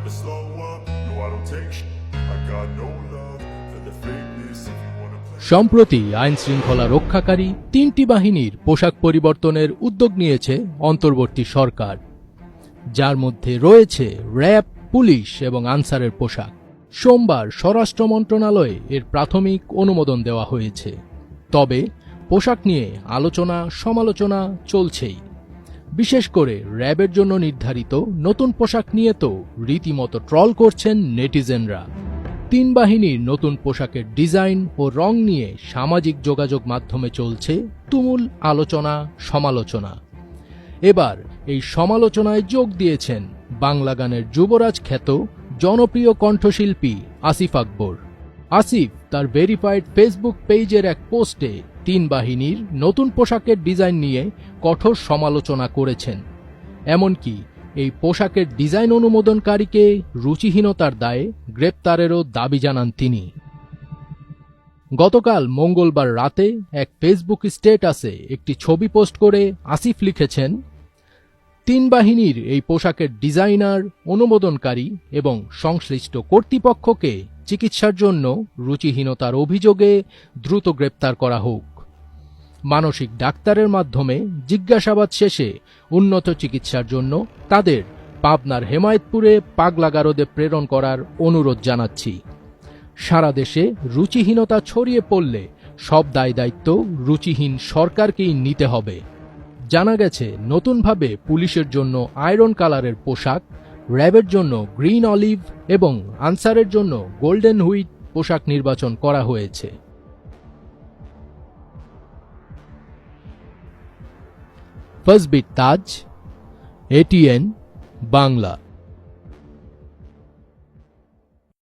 never slow up. No, I don't take shit. I got no love for the fakeness. If you wanna play. সম্প্রতি আইন শৃঙ্খলা রক্ষাকারী 3টি বাহিনীর পোশাক পরিবর্তনের উদ্যোগ নিয়েছে অন্তর্বর্তী সরকার, যার মধ্যে রয়েছে র্যাব, পুলিশ এবং আনসারের পোশাক। সোমবার স্বরাষ্ট্র মন্ত্রণালয়ে এর প্রাথমিক অনুমোদন দেওয়া হয়েছে। তবে পোশাক নিয়ে আলোচনা সমালোচনা চলছেই। বিশেষ করে র্যাবের জন্য নির্ধারিত নতুন পোশাক নিয়ে তো রীতিমতো ট্রল করছেন নেটিজেনরা। 3 বাহিনীর নতুন পোশাকের ডিজাইন ও রং নিয়ে সামাজিক যোগাযোগ মাধ্যমে চলছে তুমুল আলোচনা সমালোচনা। এবার এই সমালোচনায় যোগ দিয়েছেন বাংলা গানের যুবরাজ খ্যাত জনপ্রিয় কণ্ঠশিল্পী আসিফ আকবর। আসিফ তার ভেরিফাইড ফেসবুক পেজের এক পোস্টে 3 বাহিনীর নতুন পোশাকের ডিজাইন নিয়ে কঠোর সমালোচনা করেছেন। এমনকি এই পোশাকের ডিজাইন অনুমোদনকারীকে রুচিহীনতার দায়ে গ্রেপ্তারেরও দাবি জানান তিনি। গতকাল মঙ্গলবার রাতে এক ফেসবুক স্ট্যাটাসে একটি ছবি পোস্ট করে আসিফ লিখেছেন, 3 বাহিনীর এই পোশাকের ডিজাইনার, অনুমোদনকারী এবং সংশ্লিষ্ট কর্তৃপক্ষকে চিকিৎসার জন্য রুচিহীনতার অভিযোগে দ্রুত গ্রেপ্তার করা হোক। মানসিক ডাক্তারের মাধ্যমে জিজ্ঞাসাবাদ শেষে উন্নত চিকিৎসার জন্য তাদের পাবনার হেমায়েতপুরে পাগলাগারদে প্রেরণ করার অনুরোধ জানাচ্ছি। সারা দেশে রুচিহীনতা ছড়িয়ে পড়লে সব দায়-দায়িত্ব রুচিহীন সরকারকেই নিতে হবে। জানা গেছে, নতুনভাবে পুলিশের জন্য আয়রন কালারের পোশাক, র্যাবের জন্য গ্রিন অলিভ এবং আনসারের জন্য গোল্ডেন হুইট পোশাক নির্বাচন করা হয়েছে। ফজবির তাজ, এটিএন বাংলা।